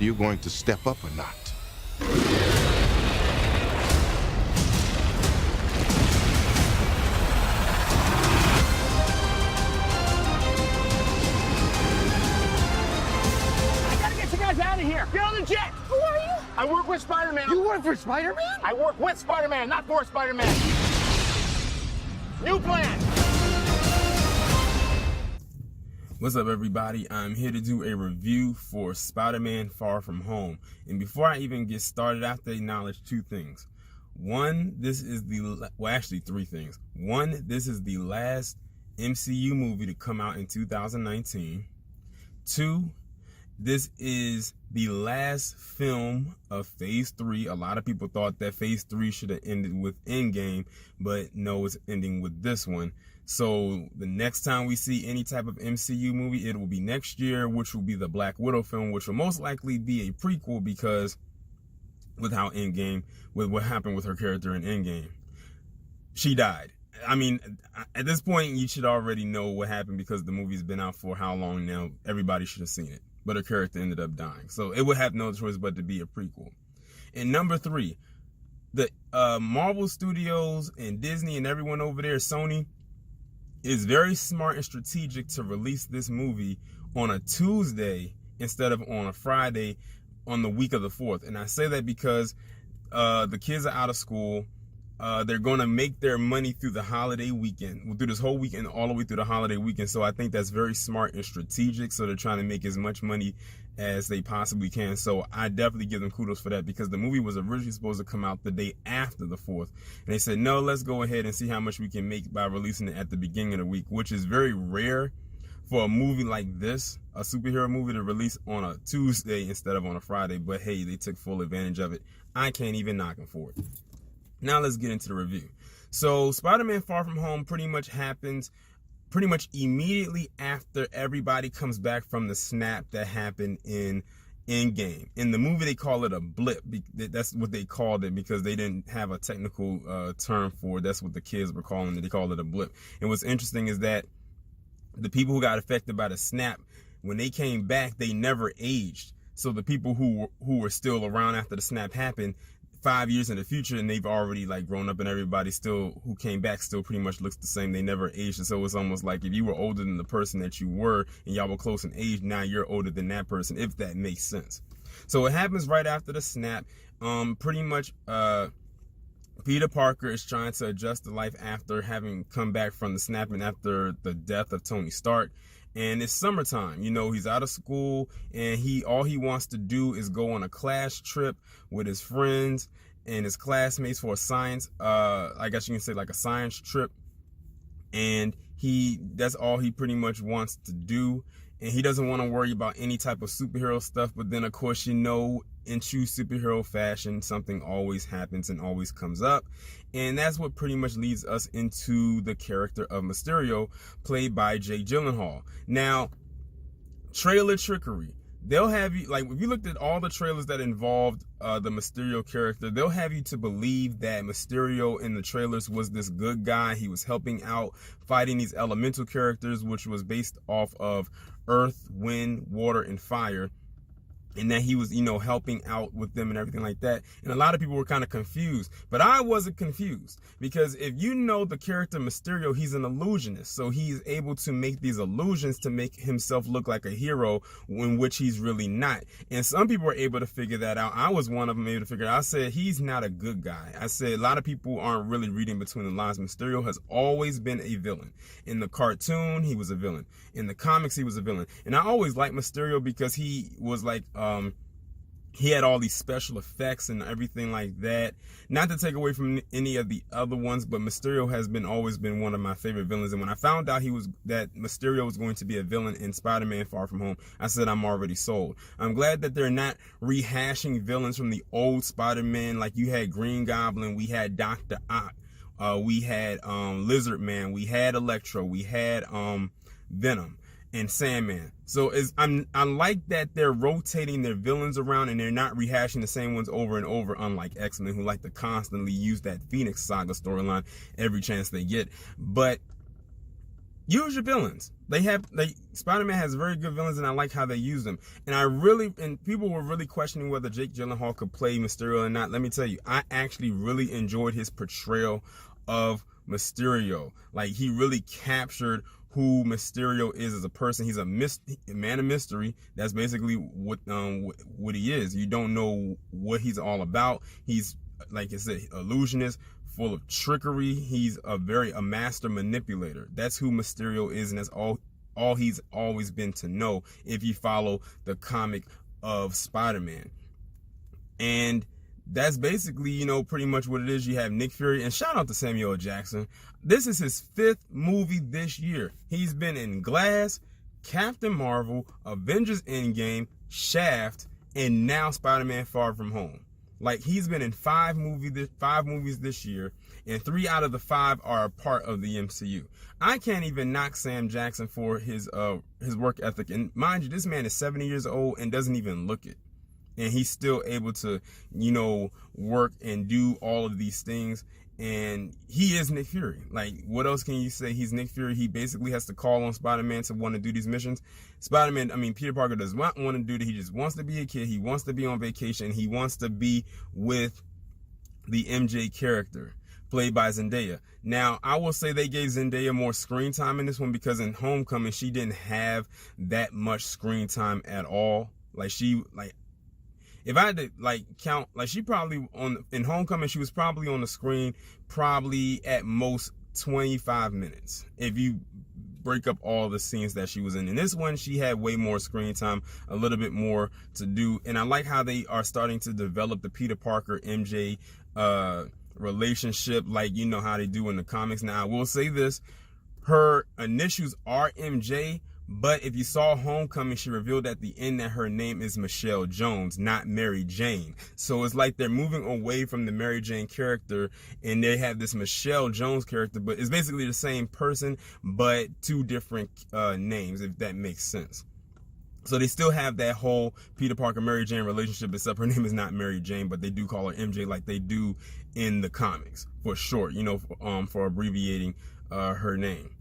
Are you going to step up or not? I gotta get you guys out of here. Get on the jet. Who are you? I work with Spider-Man. You work for Spider-Man? I work with Spider-Man, not for Spider-Man. New plan. What's up, everybody? I'm here to do a review for Spider-Man Far From Home. And before I even get started, I have to acknowledge two things. One, this is actually three things. One, this is the last MCU movie to come out in 2019. Two, this is the last film of Phase 3. A lot of people thought that Phase 3 should have ended with Endgame, but no, it's ending with this one. So the next time we see any type of MCU movie, it will be next year, which will be the Black Widow film, which will most likely be a prequel because with what happened with her character in Endgame. She died. I mean, at this point, you should already know what happened because the movie's been out for how long now? Everybody should have seen it. But her character ended up dying. So it would have no choice but to be a prequel. And number three, the Marvel Studios and Disney and everyone over there, Sony, is very smart and strategic to release this movie on a Tuesday instead of on a Friday on the week of the 4th. And I say that because the kids are out of school. They're going to make their money through the holiday weekend, through this whole weekend, all the way through the holiday weekend. So I think that's very smart and strategic. So they're trying to make as much money as they possibly can. So I definitely give them kudos for that because the movie was originally supposed to come out the day after the 4th. And they said, no, let's go ahead and see how much we can make by releasing it at the beginning of the week, which is very rare for a movie like this, a superhero movie, to release on a Tuesday instead of on a Friday. But hey, they took full advantage of it. I can't even knock them for it. Now let's get into the review. So Spider-Man Far From Home pretty much happens pretty much immediately after everybody comes back from the snap that happened in Endgame. In the movie, they call it a blip. That's what they called it because they didn't have a technical term for it. That's what the kids were calling it. They called it a blip. And what's interesting is that the people who got affected by the snap, when they came back, they never aged. So the people who were still around after the snap happened 5 years in the future, and they've already like grown up, and everybody still who came back still pretty much looks the same. They never aged. And so it's almost like if you were older than the person that you were and y'all were close in age, now you're older than that person, if that makes sense. So it happens right after the snap. Pretty much Peter Parker is trying to adjust to life after having come back from the snap and after the death of Tony Stark. And it's summertime, you know, he's out of school and all he wants to do is go on a class trip with his friends and his classmates for a science, I guess you can say like a science trip. And that's all he pretty much wants to do. And he doesn't want to worry about any type of superhero stuff. But then, of course, you know, in true superhero fashion, something always happens and always comes up. And that's what pretty much leads us into the character of Mysterio, played by Jake Gyllenhaal. Now, trailer trickery. They'll have you, like, if you looked at all the trailers that involved the Mysterio character, they'll have you to believe that Mysterio in the trailers was this good guy. He was helping out, fighting these elemental characters, which was based off of earth, wind, water, and fire. And that he was, you know, helping out with them and everything like that. And a lot of people were kind of confused. But I wasn't confused. Because if you know the character Mysterio, he's an illusionist. So he's able to make these illusions to make himself look like a hero, in which he's really not. And some people were able to figure that out. I was one of them able to figure it out. I said, he's not a good guy. I said, a lot of people aren't really reading between the lines. Mysterio has always been a villain. In the cartoon, he was a villain. In the comics, he was a villain. And I always liked Mysterio because he was like, he had all these special effects and everything like that. Not to take away from any of the other ones, but Mysterio has always been one of my favorite villains. And when I found out that Mysterio was going to be a villain in Spider-Man Far From Home, I said, I'm already sold. I'm glad that they're not rehashing villains from the old Spider-Man. Like you had Green Goblin, we had Dr. Ock, we had Lizard Man, we had Electro, we had Venom and Sandman. So I like that they're rotating their villains around and they're not rehashing the same ones over and over, unlike X-Men, who like to constantly use that Phoenix Saga storyline every chance they get. But use your villains. Spider-Man has very good villains, and I like how they use them. And people were really questioning whether Jake Gyllenhaal could play Mysterio or not. Let me tell you, I actually really enjoyed his portrayal of Mysterio. Like, he really captured who Mysterio is as a person. He's a man of mystery. That's basically what he is. You don't know what he's all about. He's, like I said, illusionist, full of trickery. He's a master manipulator. That's who Mysterio is, and that's all he's always been to know if you follow the comic of Spider-Man. And that's basically, pretty much what it is. You have Nick Fury, and shout out to Samuel L. Jackson. This is his 5th movie this year. He's been in Glass, Captain Marvel, Avengers Endgame, Shaft, and now Spider-Man Far From Home. Like, he's been in 5 movies this year, and 3 out of the 5 are a part of the MCU. I can't even knock Sam Jackson for his work ethic. And mind you, this man is 70 years old and doesn't even look it. And he's still able to, work and do all of these things. And he is Nick Fury. Like, what else can you say? He's Nick Fury. He basically has to call on Spider-Man to want to do these missions. Peter Parker does not want to do that. He just wants to be a kid. He wants to be on vacation. He wants to be with the MJ character, played by Zendaya. Now, I will say they gave Zendaya more screen time in this one, because in Homecoming, she didn't have that much screen time at all. If I had to count, she probably in Homecoming, she was probably on the screen probably at most 25 minutes. If you break up all the scenes that she was in. In this one, she had way more screen time, a little bit more to do. And I like how they are starting to develop the Peter Parker MJ relationship, like how they do in the comics. Now, I will say this, her initials are MJ, but if you saw Homecoming, she revealed at the end that her name is Michelle Jones, not Mary Jane. So it's like they're moving away from the Mary Jane character, and they have this Michelle Jones character, but it's basically the same person, but 2 different names, if that makes sense. So they still have that whole Peter Parker Mary Jane relationship, except her name is not Mary Jane, but they do call her MJ like they do in the comics, for short, for abbreviating her name.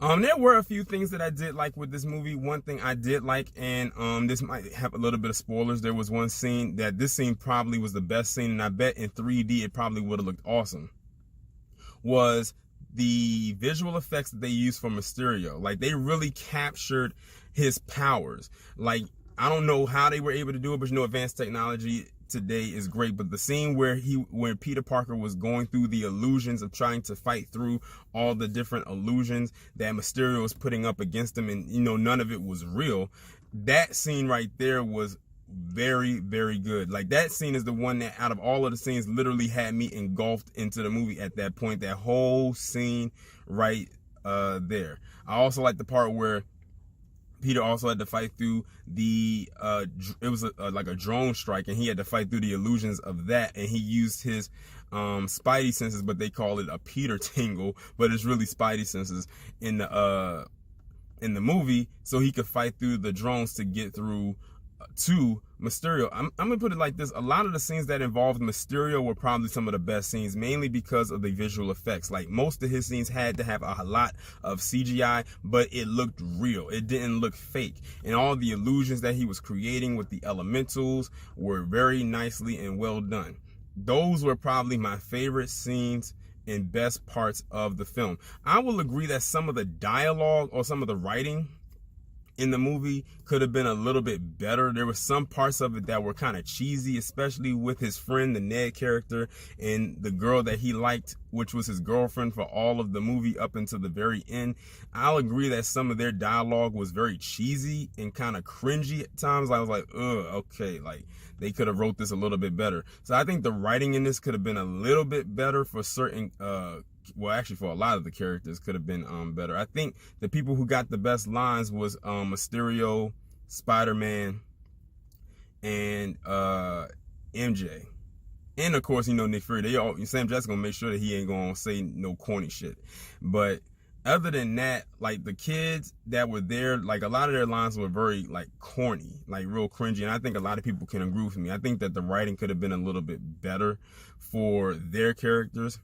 There were a few things that I did like with this movie. One thing I did like, and this might have a little bit of spoilers, there was one scene that this scene probably was the best scene, and I bet in 3D it probably would have looked awesome, was the visual effects that they used for Mysterio. Like, they really captured his powers. Like, I don't know how they were able to do it, but advanced technology today is great. But the scene where Peter Parker was going through the illusions of trying to fight through all the different illusions that Mysterio was putting up against him, and none of it was real, that scene right there was very, very good. Like, that scene is the one that out of all of the scenes literally had me engulfed into the movie at that point. That whole scene right there. I also like the part where Peter also had to fight through it was like a drone strike, and he had to fight through the illusions of that, and he used his Spidey senses, but they call it a Peter tingle, but it's really Spidey senses in the movie, so he could fight through the drones to get through to Mysterio. I'm gonna put it like this: a lot of the scenes that involved Mysterio were probably some of the best scenes, mainly because of the visual effects. Like, most of his scenes had to have a lot of CGI, but it looked real. It didn't look fake. And all the illusions that he was creating with the elementals were very nicely and well done. Those were probably my favorite scenes and best parts of the film. I will agree that some of the dialogue or some of the writing in the movie could have been a little bit better. There were some parts of it that were kind of cheesy, especially with his friend, the Ned character, and the girl that he liked, which was his girlfriend for all of the movie up until the very end. I'll agree that some of their dialogue was very cheesy and kind of cringy at times. I was like, okay, like, they could have wrote this a little bit better. So I think the writing in this could have been a little bit better for certain well, actually, for a lot of the characters could have been better. I think the people who got the best lines was Mysterio, Spider-Man, and MJ. And of course, Nick Fury. Sam Jackson gonna make sure that he ain't gonna say no corny shit. But other than that, like, the kids that were there, like, a lot of their lines were very, like, corny, like, real cringy. And I think a lot of people can agree with me. I think that the writing could have been a little bit better for their characters.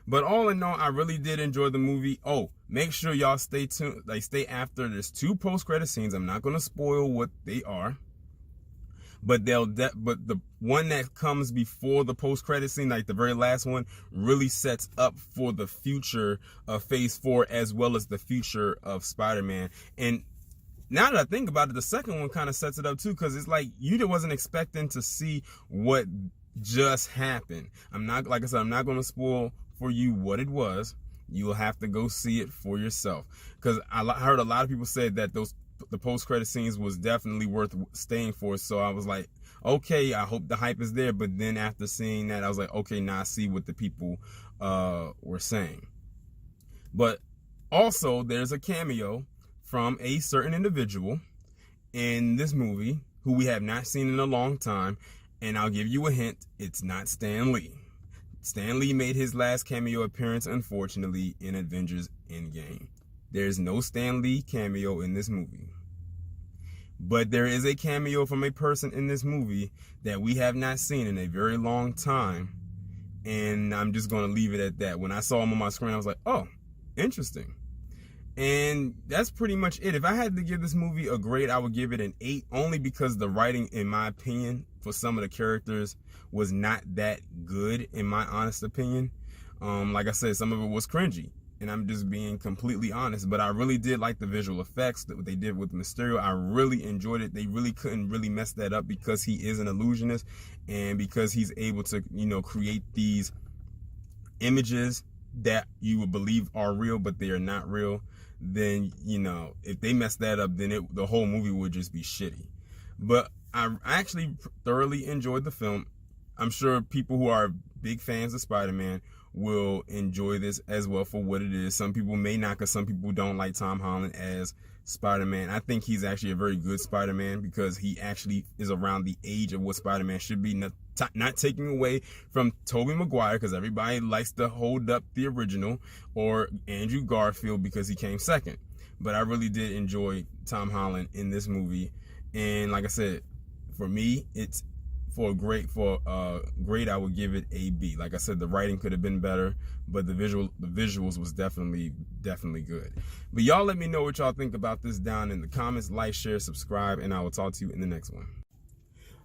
But all in all, I really did enjoy the movie. Oh, make sure y'all stay tuned, like stay after. There's 2 post-credit scenes. I'm not gonna spoil what they are, but but the one that comes before the post-credit scene, like the very last one, really sets up for the future of Phase 4 as well as the future of Spider-Man. And now that I think about it, the second one kind of sets it up too, because it's like you wasn't expecting to see what just happened. Like I said, I'm not going to spoil for you what it was. You will have to go see it for yourself, because I heard a lot of people said that the post-credit scenes was definitely worth staying for. So I was like, okay, I hope the hype is there. But then after seeing that, I was like, okay, now I see what the people were saying. But also, there's a cameo from a certain individual in this movie who we have not seen in a long time. And I'll give you a hint, it's not Stan Lee. Stan Lee made his last cameo appearance, unfortunately, in Avengers Endgame. There's no Stan Lee cameo in this movie. But there is a cameo from a person in this movie that we have not seen in a very long time. And I'm just going to leave it at that. When I saw him on my screen, I was like, oh, interesting. And that's pretty much it. If I had to give this movie a grade, I would give it an 8, only because the writing, in my opinion, for some of the characters was not that good, in my honest opinion. Like I said, some of it was cringy, and I'm just being completely honest. But I really did like the visual effects that they did with Mysterio. I really enjoyed it. They really couldn't really mess that up, because he is an illusionist, and because he's able to, create these images that you would believe are real, but they are not real. Then, if they mess that up, then the whole movie would just be shitty. But I actually thoroughly enjoyed the film. I'm sure people who are big fans of Spider-Man will enjoy this as well for what it is. Some people may not, because some people don't like Tom Holland as Spider-Man. I think he's actually a very good Spider-Man, because he actually is around the age of what Spider-Man should be. Not taking away from Tobey Maguire, because everybody likes to hold up the original, or Andrew Garfield because he came second. But I really did enjoy Tom Holland in this movie. And like I said, for me, it's for a grade, I would give it a B. Like I said, the writing could have been better, but the visuals was definitely good. But y'all let me know what y'all think about this down in the comments. Like, share, subscribe, and I will talk to you in the next one.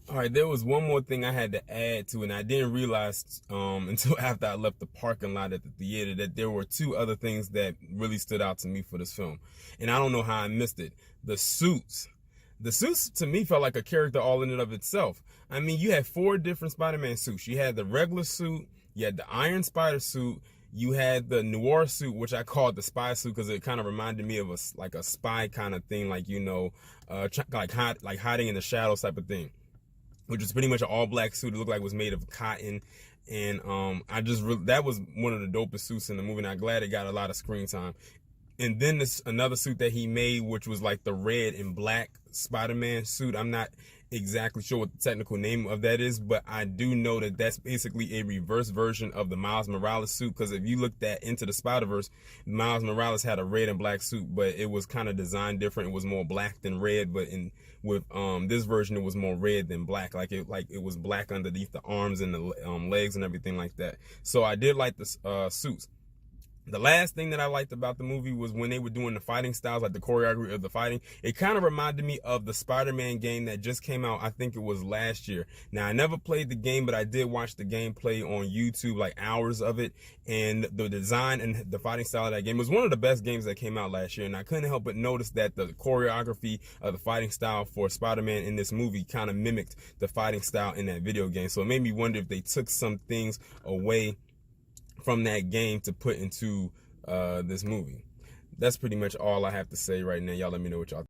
All right, there was one more thing I had to add to, and I didn't realize until after I left the parking lot at the theater that there were 2 other things that really stood out to me for this film. And I don't know how I missed it. The suits. The suits, to me, felt like a character all in and of itself. I mean, you had 4 different Spider-Man suits. You had the regular suit, you had the Iron Spider suit, you had the Noir suit, which I called the spy suit because it kind of reminded me of a spy kind of thing, like, like hiding in the shadows type of thing, which was pretty much an all-black suit. It looked like it was made of cotton. And that was one of the dopest suits in the movie, and I'm glad it got a lot of screen time. And then this another suit that he made, which was like the red and black Spider-Man suit. I'm not exactly sure what the technical name of that is, but I do know that that's basically a reverse version of the Miles Morales suit, because if you looked at Into the Spider-Verse, Miles Morales had a red and black suit, but it was kind of designed different. It was more black than red, but with this version, it was more red than black. Like it was black underneath the arms and the legs and everything like that. So I did like the suits. The last thing that I liked about the movie was when they were doing the fighting styles, like the choreography of the fighting. It kind of reminded me of the Spider-Man game that just came out. I think it was last year. Now, I never played the game, but I did watch the gameplay on YouTube, like hours of it. And the design and the fighting style of that game was one of the best games that came out last year. And I couldn't help but notice that the choreography of the fighting style for Spider-Man in this movie kind of mimicked the fighting style in that video game. So it made me wonder if they took some things away from that game to put into this movie. That's pretty much all I have to say right now. Y'all let me know what y'all think.